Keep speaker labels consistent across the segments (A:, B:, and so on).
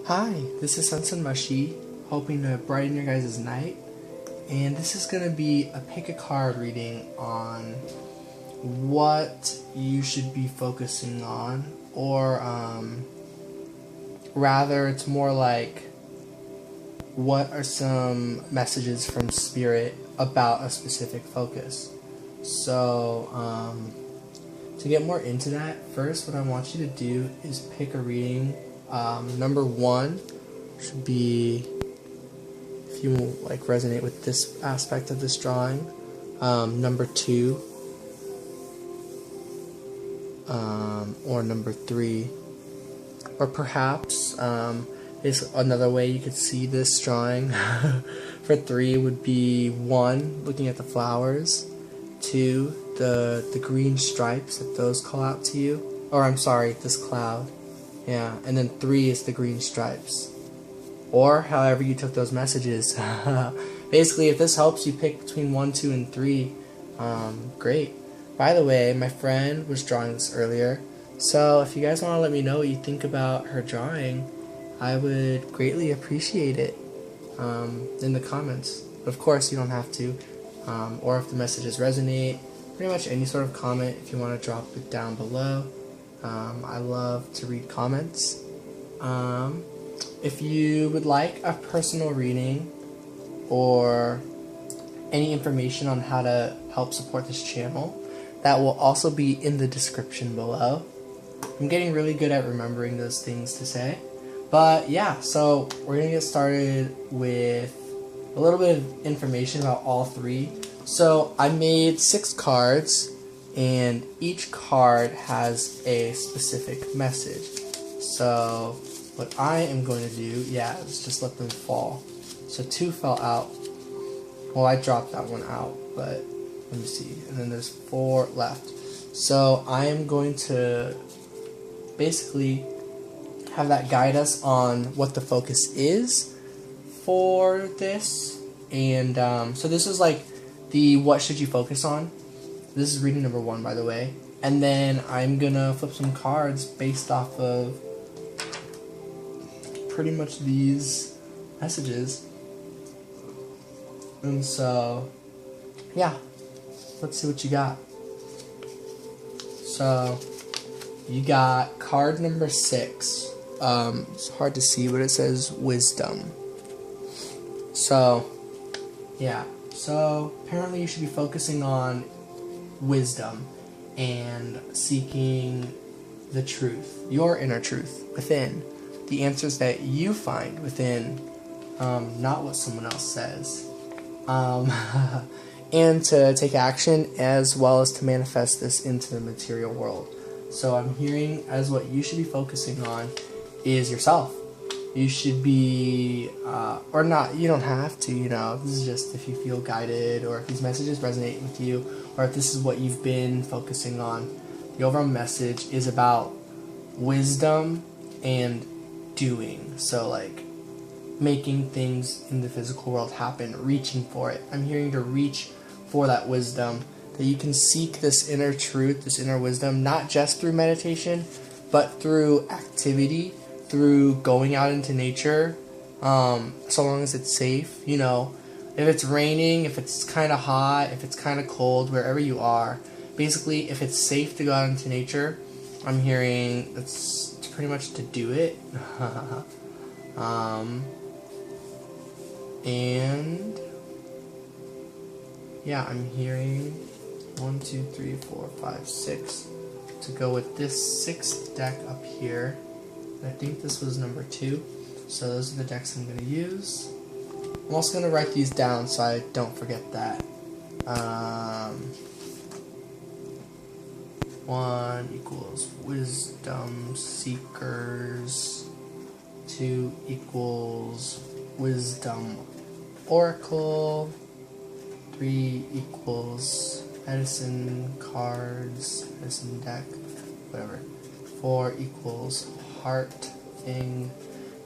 A: Hi, this is Sunsun Mashi, hoping to brighten your guys' night. And this is going to be a pick a card reading on what you should be focusing on, or rather, it's more like what are some messages from Spirit about a specific focus. So, to get more into that, first, what I want you to do is pick a reading. Number one should be, if you like resonate with this aspect of this drawing. Number two, or number three, or perhaps is another way you could see this drawing. For three would be one, looking at the flowers. Two, the green stripes, if those call out to you. Or I'm sorry, this cloud. Yeah, and then three is the green stripes. Or however you took those messages. Basically, if this helps you pick between 1, 2, and 3, great. By the way, my friend was drawing this earlier, so if you guys want to let me know what you think about her drawing, I would greatly appreciate it in the comments. But of course, you don't have to. Or if the messages resonate, pretty much any sort of comment, if you want to drop it down below. I love to read comments. If you would like a personal reading or any information on how to help support this channel, that will also be in the description below. I'm getting really good at remembering those things to say. But yeah, so we're going to get started with a little bit of information about all three. So I made 6 cards, and each card has a specific message. So what I am going to do, is just let them fall. So 2 fell out. Well, I dropped that one out, but let me see. And then there's 4 left. So I am going to basically have that guide us on what the focus is for this. And so this is like the what should you focus on. This is reading number 1, by the way. And then I'm gonna flip some cards based off of pretty much these messages. And so, yeah, let's see what you got. So, you got card number 6. It's hard to see, but it says wisdom. So, yeah. So, apparently you should be focusing on wisdom and seeking the truth, your inner truth within, the answers that you find within, not what someone else says, and to take action as well as to manifest this into the material world. So I'm hearing as what you should be focusing on is yourself. You should be, or not, you don't have to, this is just if you feel guided, or if these messages resonate with you, or if this is what you've been focusing on. The overall message is about wisdom and doing. So like making things in the physical world happen, reaching for it. I'm hearing to reach for that wisdom, that you can seek this inner truth, this inner wisdom, not just through meditation, but through activity, through going out into nature, so long as it's safe. If it's raining, if it's kind of hot, if it's kind of cold, wherever you are, basically if it's safe to go out into nature, I'm hearing it's pretty much to do it. And yeah, I'm hearing 1, 2, 3, 4, 5, 6 to go with this 6th deck up here. I think this was number 2, so those are the decks I'm going to use. I'm also going to write these down so I don't forget that. 1 equals wisdom seekers. 2 equals wisdom oracle. 3 equals medicine cards, medicine deck, whatever. 4 equals heart thing.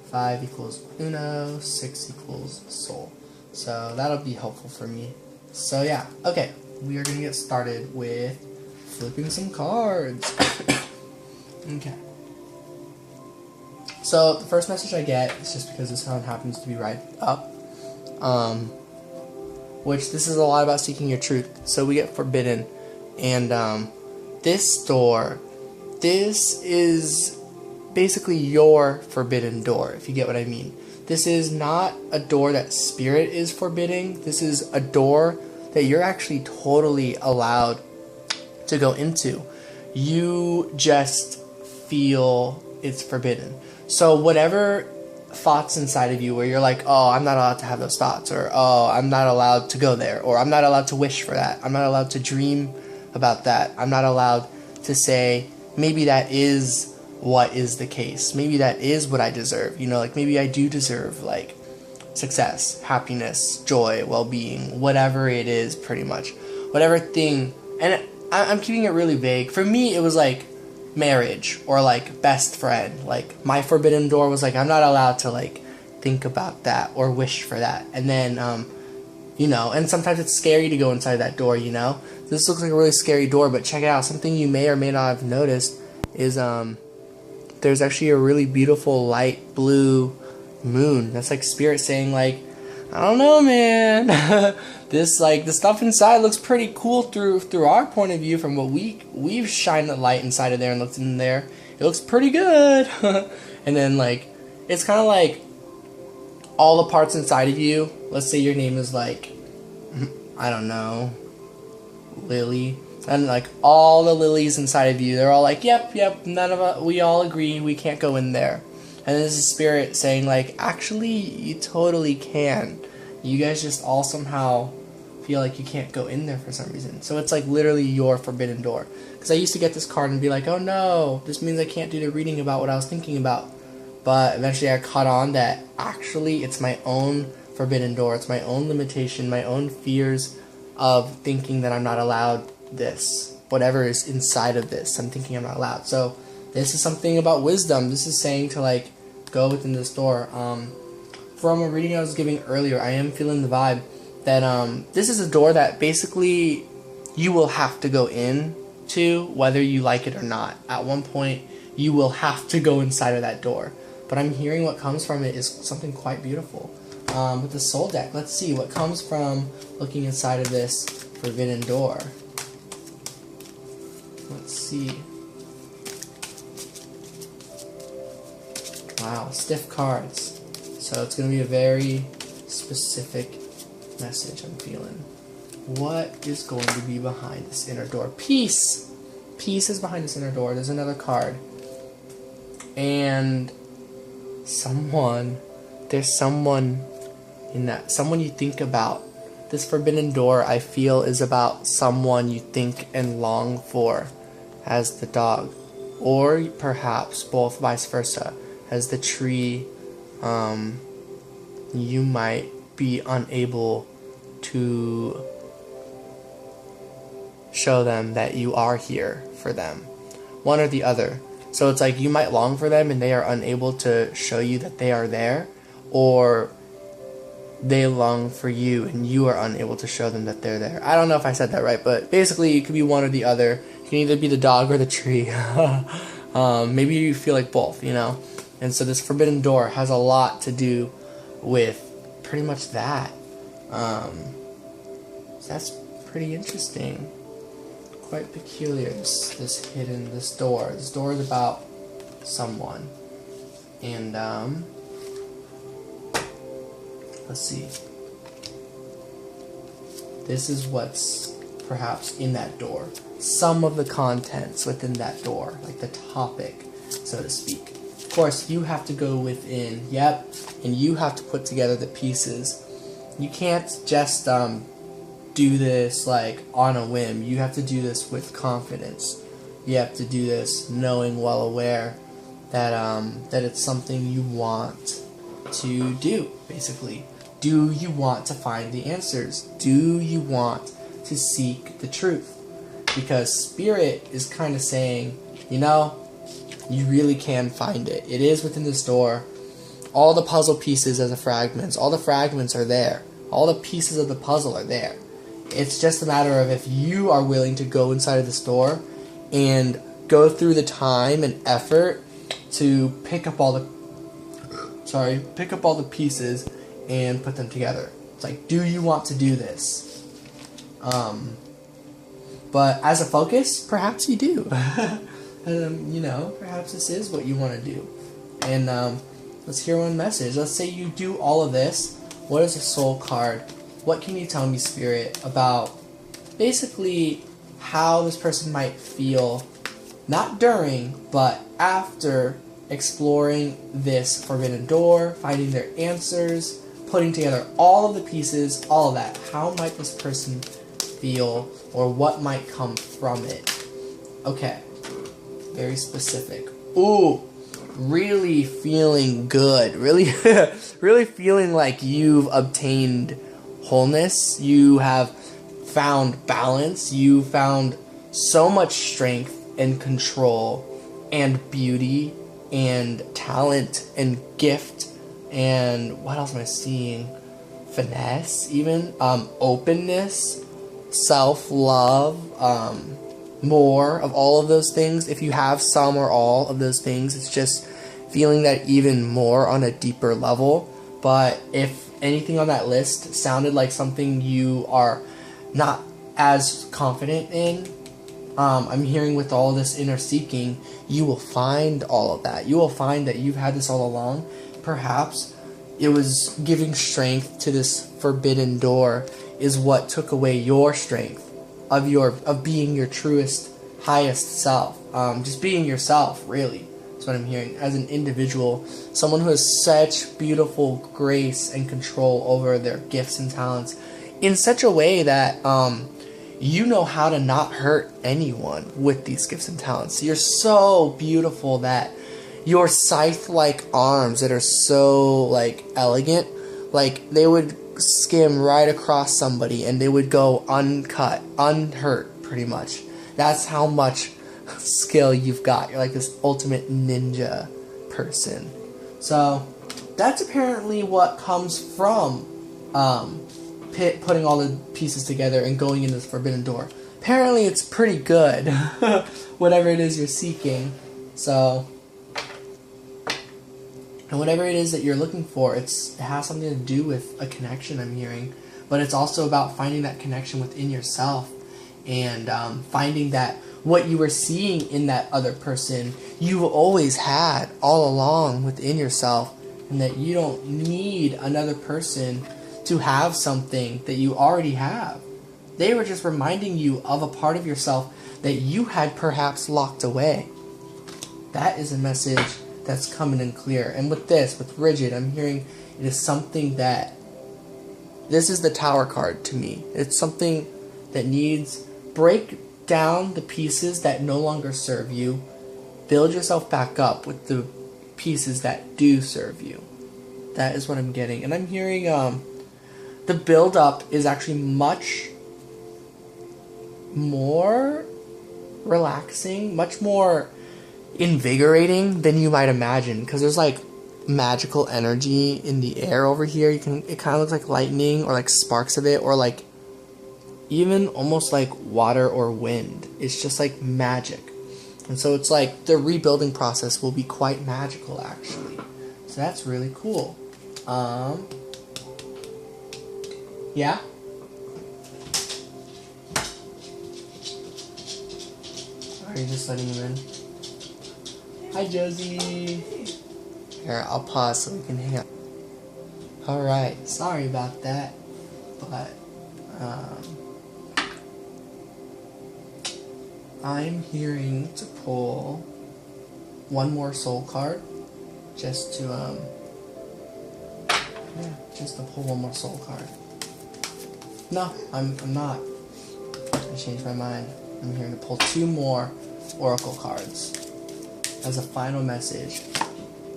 A: 5 equals Uno. 6 equals soul. So that'll be helpful for me. So yeah, okay. We are going to get started with flipping some cards. Okay. So the first message I get is just because the sun happens to be right up, which this is a lot about seeking your truth. So we get forbidden, and this door, this is basically your forbidden door, if you get what I mean. This is not a door that spirit is forbidding. This is a door that you're actually totally allowed to go into. You just feel it's forbidden. So whatever thoughts inside of you where you're like, oh, I'm not allowed to have those thoughts, or oh, I'm not allowed to go there, or I'm not allowed to wish for that, I'm not allowed to dream about that, I'm not allowed to say, maybe that is what is the case, maybe that is what I deserve, you know, like maybe I do deserve like success, happiness, joy, well-being, whatever it is, pretty much, whatever thing. And I'm keeping it really vague. For me, it was like marriage or like best friend. Like my forbidden door was like, I'm not allowed to like think about that or wish for that. And then you know, and sometimes it's scary to go inside that door, you know. This looks like a really scary door, but check it out. Something you may or may not have noticed is there's actually a really beautiful light blue moon. That's like spirit saying like, I don't know, man. This like the stuff inside looks pretty cool through our point of view, from what we've shined the light inside of there and looked in there. It looks pretty good. And then like it's kind of like all the parts inside of you. Let's say your name is like, I don't know, Lily, and like all the lilies inside of you, they're all like, yep, none of us, we all agree we can't go in there. And this is spirit saying like, actually you totally can. You guys just all somehow feel like you can't go in there for some reason. So it's like literally your forbidden door. Because I used to get this card and be like, oh no, this means I can't do the reading about what I was thinking about. But eventually I caught on that actually it's my own forbidden door. It's my own limitation, my own fears of thinking that I'm not allowed this. Whatever is inside of this, I'm thinking I'm not allowed. So this is something about wisdom. This is saying to like, go within this door. From a reading I was giving earlier, I am feeling the vibe that this is a door that basically you will have to go in to, whether you like it or not. At one point, you will have to go inside of that door. But I'm hearing what comes from it is something quite beautiful. With the soul deck, let's see what comes from looking inside of this forbidden door. Let's see. Wow, stiff cards. So it's going to be a very specific message I'm feeling. What is going to be behind this inner door? Peace! Peace is behind this inner door. There's another card. And there's someone in that, someone you think about. This forbidden door, I feel, is about someone you think and long for as the dog. Or perhaps both, vice versa. As the tree, you might be unable to show them that you are here for them. One or the other. So it's like you might long for them and they are unable to show you that they are there, or they long for you and you are unable to show them that they're there. I don't know if I said that right, but basically it could be one or the other. You can either be the dog or the tree. Maybe you feel like both, you know? And so this forbidden door has a lot to do with pretty much that. So that's pretty interesting. Quite peculiar, this door. This door is about someone. And, let's see. This is what's perhaps in that door. Some of the contents within that door, like the topic, so to speak. Of course, you have to go within, and you have to put together the pieces. You can't just do this like on a whim. You have to do this with confidence. You have to do this knowing, well aware that that it's something you want to do, basically. Do you want to find the answers? Do you want to seek the truth? Because Spirit is kind of saying, you know, you really can find it. It is within this door. All the puzzle pieces as the fragments, all the fragments are there. All the pieces of the puzzle are there. It's just a matter of if you are willing to go inside of this door and go through the time and effort to pick up all the pick up all the pieces and put them together. It's like, do you want to do this? But as a focus, perhaps you do. Perhaps this is what you want to do. And let's hear one message. Let's say you do all of this. What is a soul card? What can you tell me, Spirit, about basically how this person might feel, not during, but after exploring this forbidden door, finding their answers, putting together all of the pieces, all of that. How might this person feel, or what might come from it? Okay, very specific. Ooh, really feeling good. Really, really feeling like you've obtained wholeness. You have found balance. You found so much strength and control and beauty and talent and gift, and what else am I seeing? Finesse, even openness, self-love, more of all of those things. If you have some or all of those things, it's just feeling that even more on a deeper level. But if anything on that list sounded like something you are not as confident in, I'm hearing with all this inner seeking, you will find all of that. You will find that you've had this all along. Perhaps it was giving strength to this forbidden door is what took away your strength of being your truest, highest self. Just being yourself, really. That's what I'm hearing. As an individual, someone who has such beautiful grace and control over their gifts and talents in such a way that you know how to not hurt anyone with these gifts and talents. You're so beautiful that your scythe-like arms that are so, like, elegant, like, they would skim right across somebody and they would go uncut, unhurt, pretty much. That's how much skill you've got. You're like this ultimate ninja person. So, that's apparently what comes from putting all the pieces together and going into the forbidden door. Apparently it's pretty good, whatever it is you're seeking. So, and whatever it is that you're looking for, it has something to do with a connection, I'm hearing. But it's also about finding that connection within yourself and finding that what you were seeing in that other person, you've always had all along within yourself, and that you don't need another person to have something that you already have. They were just reminding you of a part of yourself that you had perhaps locked away. That is a message that's coming in clear. And with this, with rigid, I'm hearing it is something that, this is the Tower card to me. It's something that needs, break down the pieces that no longer serve you, build yourself back up with the pieces that do serve you. That is what I'm getting. And I'm hearing the build-up is actually much more relaxing, much more invigorating than you might imagine, because there's like magical energy in the air over here. It kind of looks like lightning or like sparks of it, or like even almost like water or wind. It's just like magic. And so it's like the rebuilding process will be quite magical, actually. So that's really cool. Yeah? Are you just letting him in? Hi, Josie. Here, I'll pause so we can hang out. Alright, sorry about that. But, I'm hearing to pull one more soul card. Just to, just to pull one more soul card. No, I'm not. I changed my mind. I'm here to pull two more oracle cards as a final message.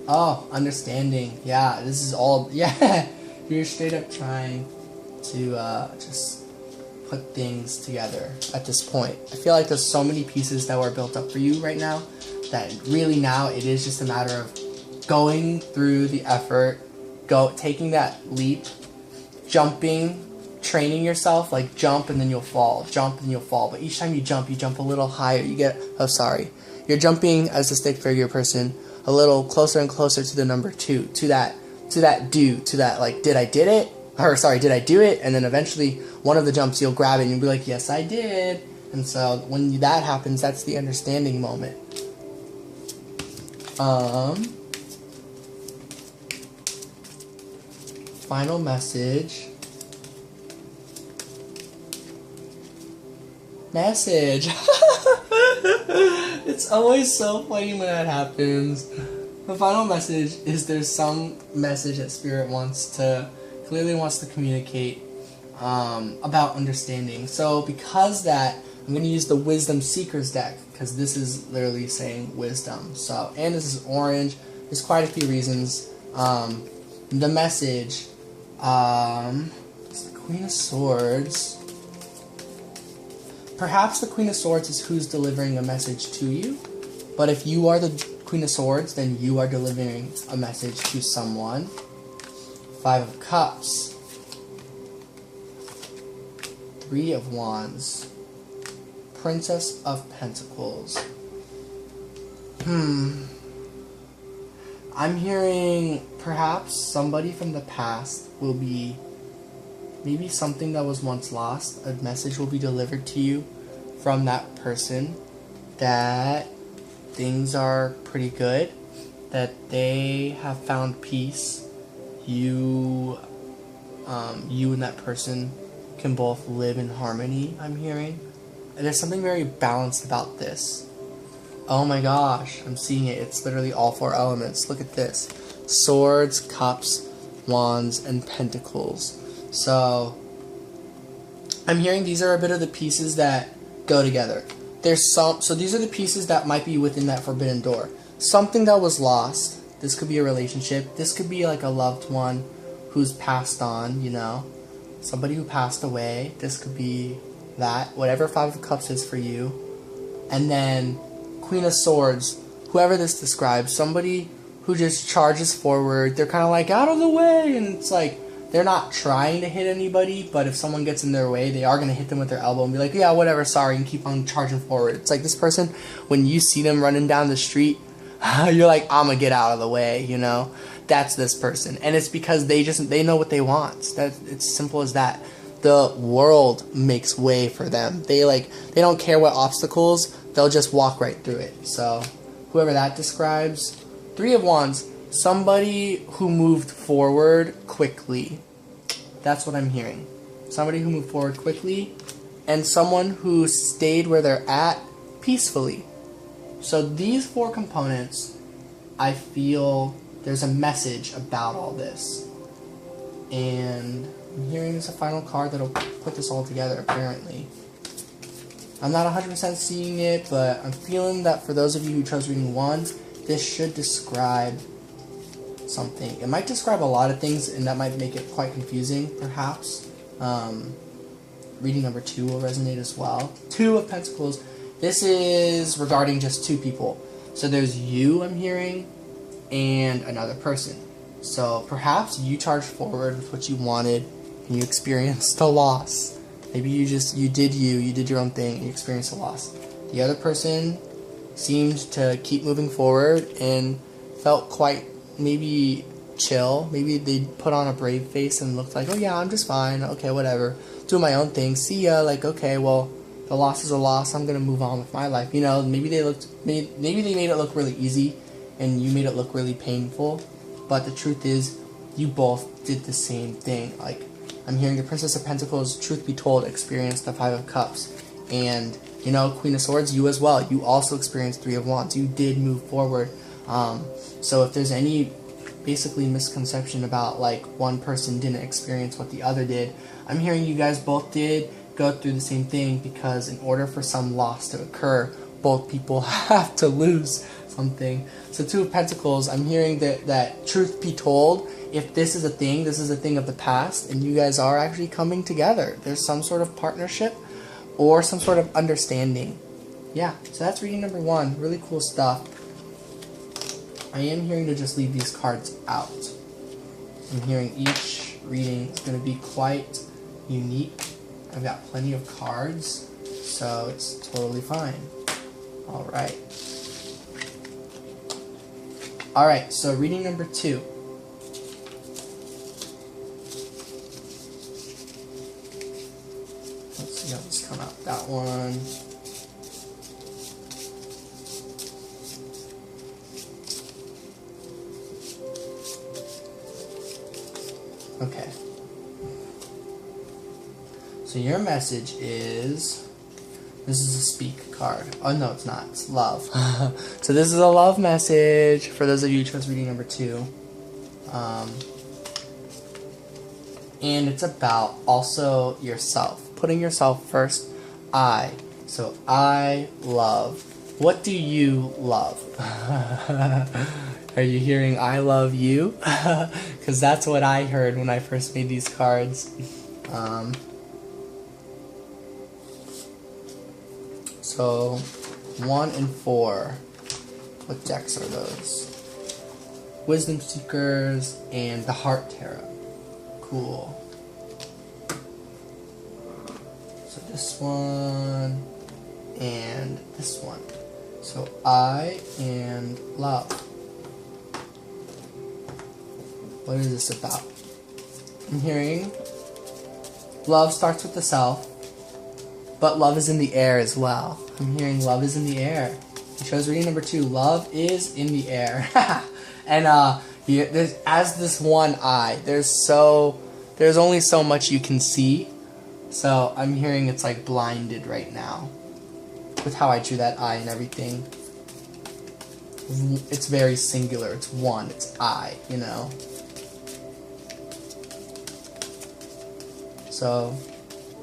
A: Oh, understanding. Yeah, this is all. Yeah, you're straight up trying to just put things together at this point. I feel like there's so many pieces that were built up for you right now that really now it is just a matter of going through the effort, taking that leap, jumping, training yourself, like jump and then you'll fall, jump and you'll fall. But each time you jump a little higher. You're jumping as a stick figure person a little closer and closer to the number 2, to that like, did I do it? And then eventually one of the jumps, you'll grab it and you'll be like, yes, I did. And so when that happens, that's the understanding moment. Final message. It's always so funny when that happens. The final message is there's some message that Spirit clearly wants to communicate about understanding. So because that, I'm going to use the Wisdom Seekers deck, because this is literally saying wisdom. So, and this is orange. There's quite a few reasons. The message, it's the Queen of Swords. Perhaps the Queen of Swords is who's delivering a message to you. But if you are the Queen of Swords, then you are delivering a message to someone. 5 of Cups. 3 of Wands. Princess of Pentacles. I'm hearing perhaps somebody from the past will be, maybe something that was once lost, a message will be delivered to you from that person that things are pretty good, that they have found peace. You and that person can both live in harmony, I'm hearing. And there's something very balanced about this. Oh my gosh, I'm seeing it. It's literally all 4 elements. Look at this. Swords, Cups, Wands, and Pentacles. So, I'm hearing these are a bit of the pieces that go together. So these are the pieces that might be within that forbidden door. Something that was lost. This could be a relationship. This could be like a loved one who's passed on, you know. Somebody who passed away. This could be that. Whatever 5 of Cups is for you. And then Queen of Swords. Whoever this describes. Somebody who just charges forward. They're kind of like, out of the way. And it's like, they're not trying to hit anybody, but if someone gets in their way, they are going to hit them with their elbow and be like, yeah, whatever, sorry, and keep on charging forward. It's like this person, when you see them running down the street, you're like, I'm going to get out of the way, you know? That's this person. And it's because they know what they want. It's simple as that. The world makes way for them. They don't care what obstacles, they'll just walk right through it. So, whoever that describes. 3 of Wands. Somebody who moved forward quickly. That's what I'm hearing. Somebody who moved forward quickly, and someone who stayed where they're at peacefully. So these 4 components, I feel there's a message about all this. And I'm hearing there's a final card that'll put this all together, apparently. I'm not 100% seeing it, but I'm feeling that for those of you who chose reading 1, this should describe something. It might describe a lot of things, and that might make it quite confusing, perhaps. Reading number 2 will resonate as well. 2 of Pentacles. This is regarding just 2 people. So there's you, I'm hearing, and another person. So perhaps you charged forward with what you wanted, and you experienced a loss. Maybe you did your own thing, and you experienced a loss. The other person seemed to keep moving forward and felt quite maybe chill. Maybe they put on a brave face and looked like, oh yeah, I'm just fine, okay, whatever, doing my own thing, see ya, like, okay, well, the loss is a loss, I'm gonna move on with my life, you know. Maybe they made it look really easy and you made it look really painful, but the truth is you both did the same thing. Like, I'm hearing the Princess of Pentacles, truth be told, experienced the 5 of Cups, and you know, Queen of Swords, you as well, you also experienced 3 of Wands. You did move forward. So if there's any basically misconception about like one person didn't experience what the other did, I'm hearing you guys both did go through the same thing, because in order for some loss to occur, both people have to lose something. So 2 of Pentacles, I'm hearing that truth be told, if this is a thing of the past, and you guys are actually coming together. There's some sort of partnership or some sort of understanding. Yeah, so that's reading number 1. Really cool stuff. I am hearing to just leave these cards out. I'm hearing each reading is going to be quite unique. I've got plenty of cards, so it's totally fine. Alright. Alright, so reading number 2. Let's see how this come out. That one. Okay. So your message is, this is a speak card. Oh no, it's not. It's love. So this is a love message for those of you who chose reading number 2. And it's about also yourself. Putting yourself first. So I love. What do you love? Are you hearing I love you? Because that's what I heard when I first made these cards. So 1 and 4. What decks are those? Wisdom Seekers and the Heart Tarot. Cool. So this one and this one. So I and love. What is this about? I'm hearing love starts with the self, but love is in the air as well. I'm hearing love is in the air. You chose reading number 2. Love is in the air. And there's, as this one eye, there's only so much you can see. So I'm hearing it's like blinded right now with how I drew that eye and everything. It's very singular. It's one. It's I, you know. So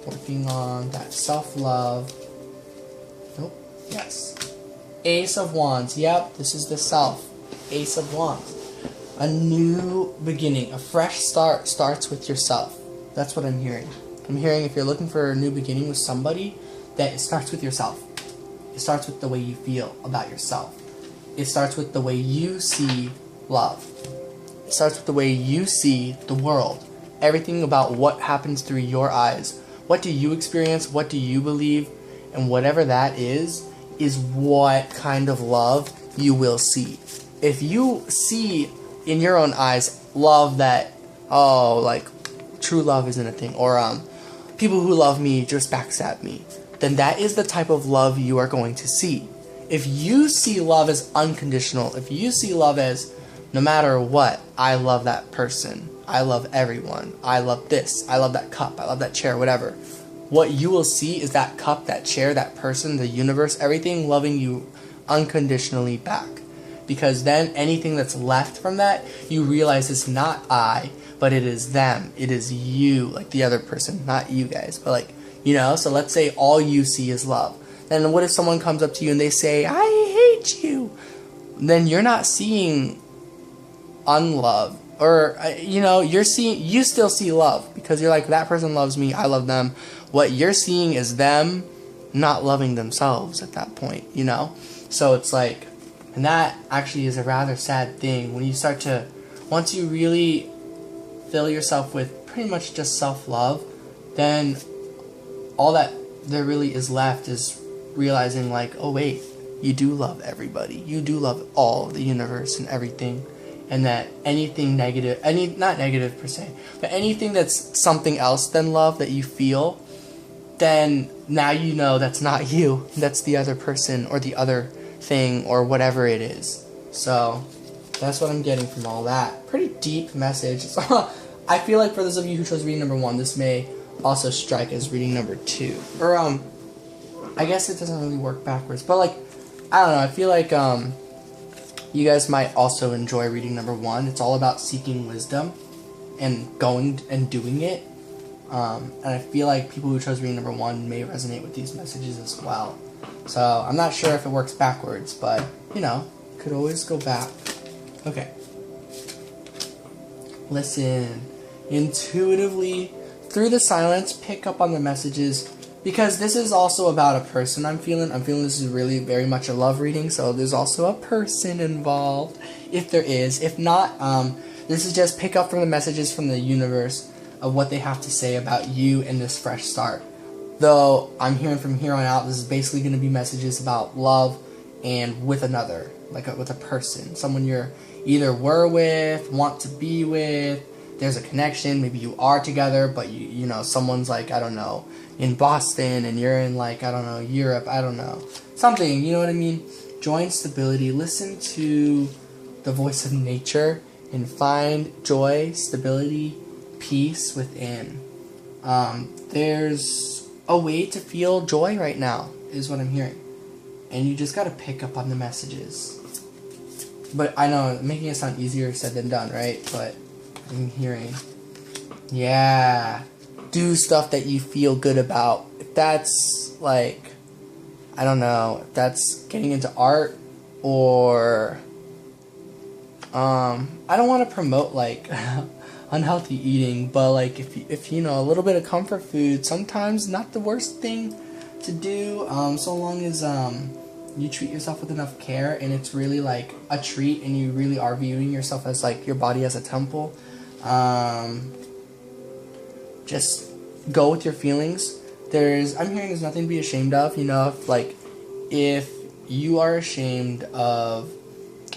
A: working on that self-love. Nope. Yes. Ace of Wands. Yep, this is the self. Ace of Wands. A new beginning. A fresh start starts with yourself. That's what I'm hearing. I'm hearing if you're looking for a new beginning with somebody, that it starts with yourself. It starts with the way you feel about yourself. It starts with the way you see love. It starts with the way you see the world. Everything about what happens through your eyes. What do you experience? What do you believe? And whatever that is what kind of love you will see. If you see in your own eyes love that, oh, like true love isn't a thing, or people who love me just backstab me, then that is the type of love you are going to see. If you see love as unconditional, if you see love as no matter what, I love that person, I love everyone, I love this, I love that cup, I love that chair, whatever, what you will see is that cup, that chair, that person, the universe, everything loving you unconditionally back. Because then anything that's left from that, you realize it's not I, but it is them. It is you, like the other person, not you guys, but like, you know, so let's say all you see is love. Then what if someone comes up to you and they say, I hate you? Then you're not seeing unlove, or, you know, you still see love, because you're like, that person loves me, I love them. What you're seeing is them not loving themselves at that point, you know? So it's like, and that actually is a rather sad thing when you start to, once you really fill yourself with pretty much just self-love, then all that there really is left is realizing like, oh wait, you do love everybody. You do love all of the universe and everything. And that anything negative, not negative per se, but anything that's something else than love that you feel, then now you know that's not you. That's the other person or the other thing or whatever it is. So that's what I'm getting from all that. Pretty deep message. I feel like for those of you who chose reading number 1, this may also strike as reading number 2. Or I guess it doesn't really work backwards, but like, I don't know, I feel like you guys might also enjoy reading number 1. It's all about seeking wisdom and going and doing it. And I feel like people who chose reading number 1 may resonate with these messages as well. So I'm not sure if it works backwards, but you know, could always go back. Okay. Listen intuitively through the silence, pick up on the messages, because this is also about a person. I'm feeling this is really very much a love reading, so there's also a person involved, if there is. If not, this is just pick up from the messages from the universe of what they have to say about you and this fresh start. Though I'm hearing from here on out, this is basically going to be messages about love and with another. like with a person, someone you're either were with, want to be with. There's a connection. Maybe you are together, but you know, someone's like, I don't know, in Boston and you're in like, I don't know, Europe. I don't know, something. You know what I mean? Joy and stability. Listen to the voice of nature and find joy, stability, peace within. There's a way to feel joy right now, is what I'm hearing. And you just gotta pick up on the messages. But I know, making it sound easier said than done, right? But I'm hearing, yeah, do stuff that you feel good about. If that's like, I don't know, if that's getting into art, or I don't want to promote like unhealthy eating, but like if you know, a little bit of comfort food sometimes not the worst thing to do, so long as you treat yourself with enough care and it's really like a treat and you really are viewing yourself as like your body as a temple. Just go with your feelings. I'm hearing there's nothing to be ashamed of, you know, if you are ashamed of,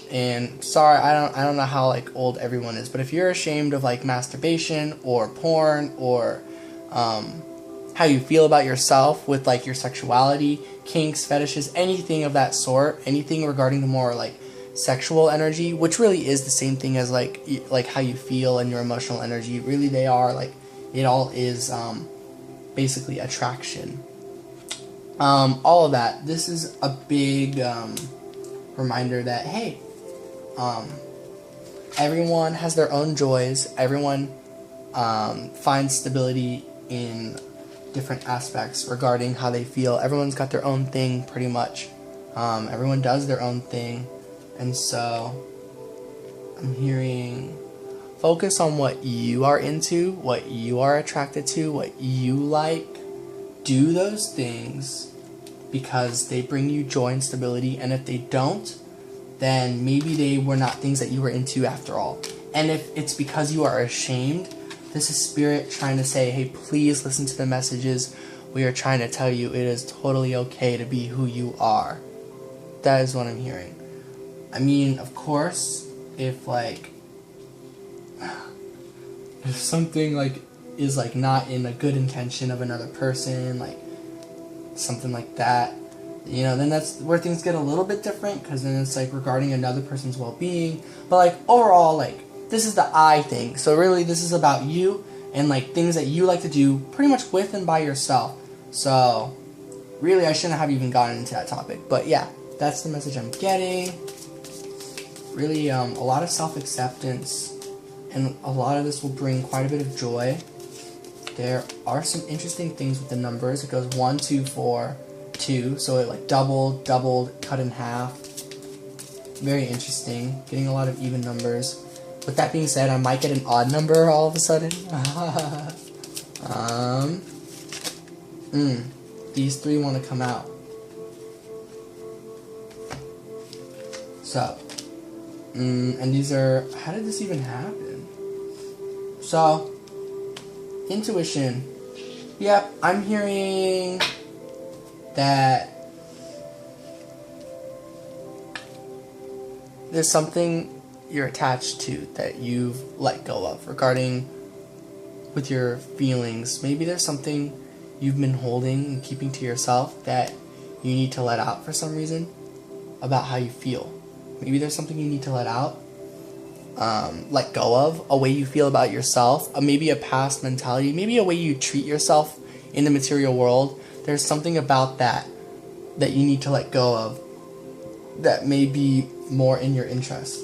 A: and sorry, I don't know how like old everyone is, but if you're ashamed of like masturbation or porn or how you feel about yourself with like your sexuality, kinks, fetishes, anything of that sort, anything regarding the more like sexual energy, which really is the same thing as like how you feel and your emotional energy. Really, they are like, it all is basically attraction. All of that. This is a big reminder that, hey, everyone has their own joys. Everyone finds stability in different aspects regarding how they feel. Everyone's got their own thing, pretty much. Everyone does their own thing. And so I'm hearing, focus on what you are into, what you are attracted to, what you like. Do those things because they bring you joy and stability. And if they don't, then maybe they were not things that you were into after all. And if it's because you are ashamed, this is spirit trying to say, hey, please listen to the messages. We are trying to tell you it is totally okay to be who you are. That is what I'm hearing. I mean, of course, if like, if something like is like not in a good intention of another person, like something like that, you know, then that's where things get a little bit different, because then it's like regarding another person's well-being. But like overall, like this is the I thing. So really this is about you and like things that you like to do pretty much with and by yourself. So really I shouldn't have even gotten into that topic. But yeah, that's the message I'm getting. Really a lot of self-acceptance, and a lot of this will bring quite a bit of joy. There are some interesting things with the numbers. It goes 1, 2, 4, 2, so it like doubled, cut in half. Very interesting. Getting a lot of even numbers. With that being said, I might get an odd number all of a sudden. These three want to come out. So, and these are, how did this even happen? So, intuition. Yep, I'm hearing that there's something you're attached to that you've let go of regarding with your feelings. Maybe there's something you've been holding and keeping to yourself that you need to let out for some reason about how you feel. Maybe there's something you need to let out, let go of, a way you feel about yourself, maybe a past mentality, maybe a way you treat yourself in the material world. There's something about that you need to let go of that may be more in your interest.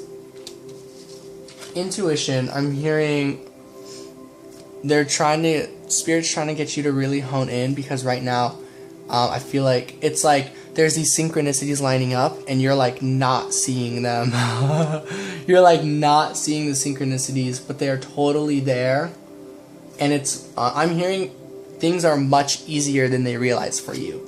A: Intuition, I'm hearing Spirit's trying to get you to really hone in, because right now, I feel like it's like there's these synchronicities lining up and you're like not seeing them. You're like not seeing the synchronicities, but they are totally there. And it's, I'm hearing things are much easier than they realize for you.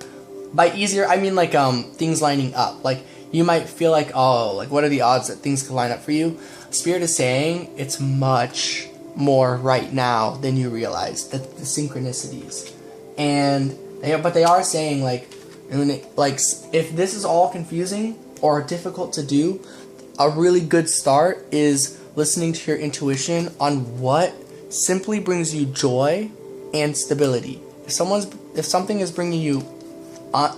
A: By easier, I mean like things lining up. Like you might feel like, oh, like what are the odds that things could line up for you? Spirit is saying it's much more right now than you realize, the synchronicities. And but they are saying like if this is all confusing, or difficult to do, a really good start is listening to your intuition on what simply brings you joy and stability. If something is bringing you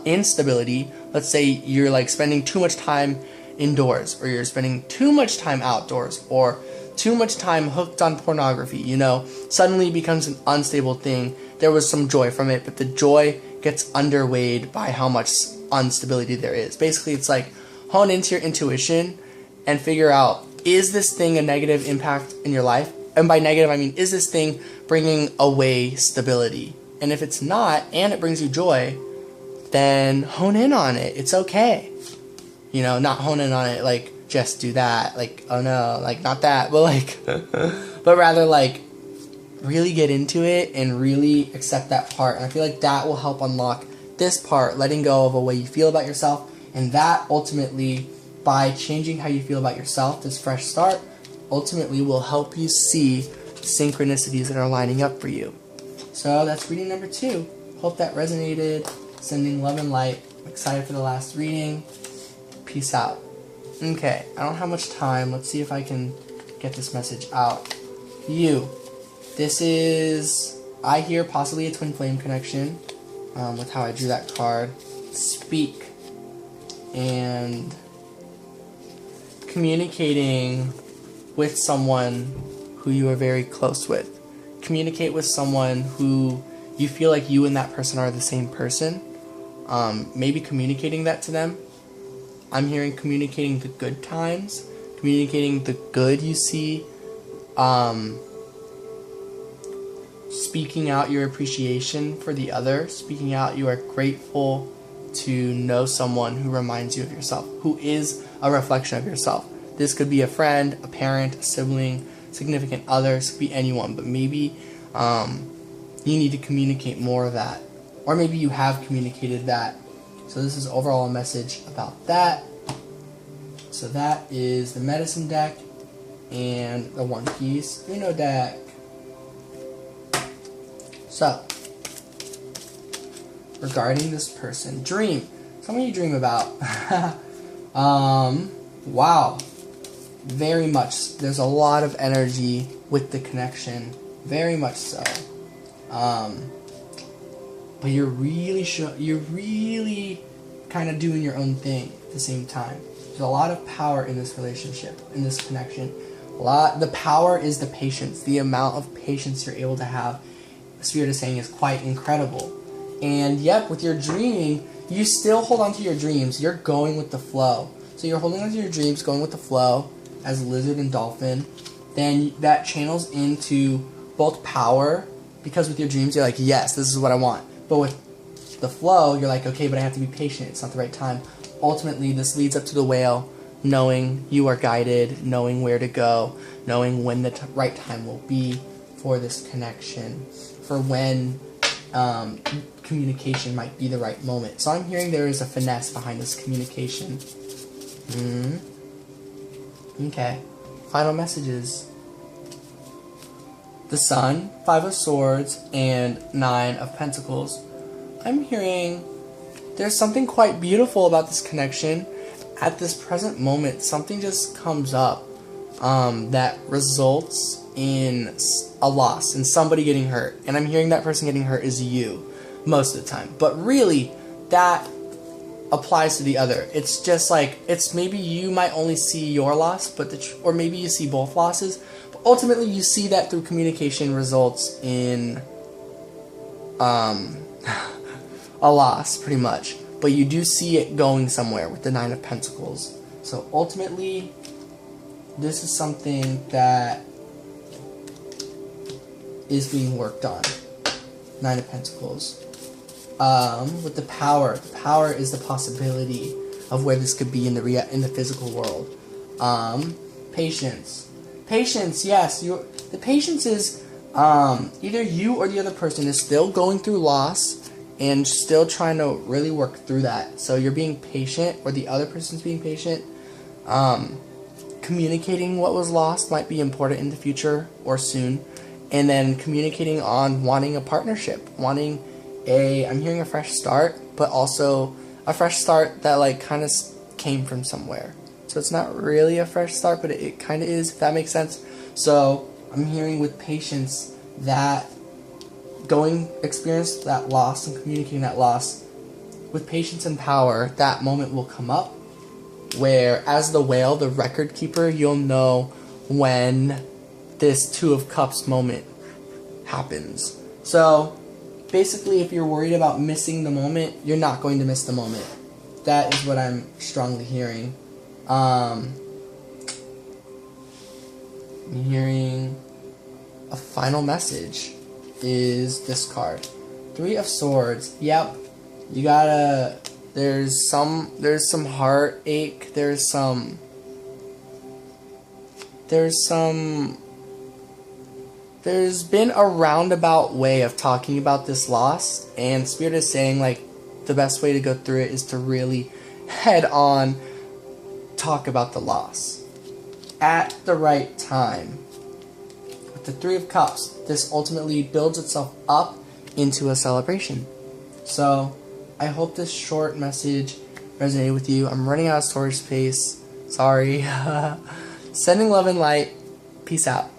A: instability, let's say you're like spending too much time indoors, or you're spending too much time outdoors, or too much time hooked on pornography, suddenly becomes an unstable thing. There was some joy from it, but the joy gets underweighed by how much instability there is. Basically, it's like hone into your intuition and figure out, is this thing a negative impact in your life? And by negative, I mean, is this thing bringing away stability? And if it's not, and it brings you joy, then hone in on it. It's okay. Not hone in on it like, just do that. Like, oh no, like, not that. But like, but rather like, really get into it and really accept that part. And I feel like that will help unlock this part, letting go of a way you feel about yourself. And that ultimately, by changing how you feel about yourself, this fresh start, ultimately will help you see synchronicities that are lining up for you. So that's reading number 2. Hope that resonated. Sending love and light. I'm excited for the last reading. Peace out. Okay, I don't have much time. Let's see if I can get this message out. You. This is, I hear, possibly a twin flame connection with how I drew that card. Speak. And communicating with someone who you are very close with. Communicate with someone who you feel like you and that person are the same person. Maybe communicating that to them. I'm hearing communicating the good times, communicating the good you see, speaking out your appreciation for the other, speaking out you are grateful to know someone who reminds you of yourself, who is a reflection of yourself. This could be a friend, a parent, a sibling, significant others, could be anyone, but maybe you need to communicate more of that. Or maybe you have communicated that. So this is overall a message about that. So that is the medicine deck and the One Piece Uno deck. So, regarding this person, dream. Someone you dream about. Wow. Very much. There's a lot of energy with the connection. Very much so. But you're really kind of doing your own thing at the same time. There's a lot of power in this relationship, in this connection. The power is the patience. The amount of patience you're able to have, Spirit is saying, is quite incredible. And yep, with your dreaming, you still hold on to your dreams. You're going with the flow. So you're holding on to your dreams, going with the flow as lizard and dolphin. Then that channels into both power, because with your dreams, you're like, yes, this is what I want. But with the flow, you're like, okay, but I have to be patient. It's not the right time. Ultimately, this leads up to the whale, knowing you are guided, knowing where to go, knowing when the right time will be for this connection, for when communication might be the right moment. So I'm hearing there is a finesse behind this communication. Okay. Final messages. The Sun, 5 of Swords, and 9 of Pentacles. I'm hearing there's something quite beautiful about this connection. At this present moment, something just comes up that results in a loss, and somebody getting hurt. And I'm hearing that person getting hurt is you, most of the time. But really, that applies to the other. It's just like, it's maybe you might only see your loss, but or maybe you see both losses. But ultimately, you see that through communication results in a loss, pretty much. But you do see it going somewhere with the 9 of Pentacles. So ultimately, this is something that is being worked on. 9 of Pentacles. With the power is the possibility of where this could be in the physical world. Patience, yes. The patience is either you or the other person is still going through loss and still trying to really work through that. So you're being patient, or the other person's being patient. Communicating what was lost might be important in the future or soon. And then communicating on wanting a partnership, I'm hearing a fresh start, but also a fresh start that like kind of came from somewhere. So it's not really a fresh start, but it kind of is, if that makes sense. So I'm hearing with patience that experience that loss and communicating that loss with patience and power, that moment will come up where, as the whale, the record keeper, you'll know when this Two of Cups moment happens. So basically, if you're worried about missing the moment, you're not going to miss the moment. That is what I'm strongly hearing. I'm hearing a final message is this card. Three of Swords. Yep. You gotta, there's some heartache, there's been a roundabout way of talking about this loss, and Spirit is saying, like, the best way to go through it is to really head on talk about the loss at the right time. With the Three of Cups, this ultimately builds itself up into a celebration. So I hope this short message resonated with you. I'm running out of storage space. Sorry. Sending love and light. Peace out.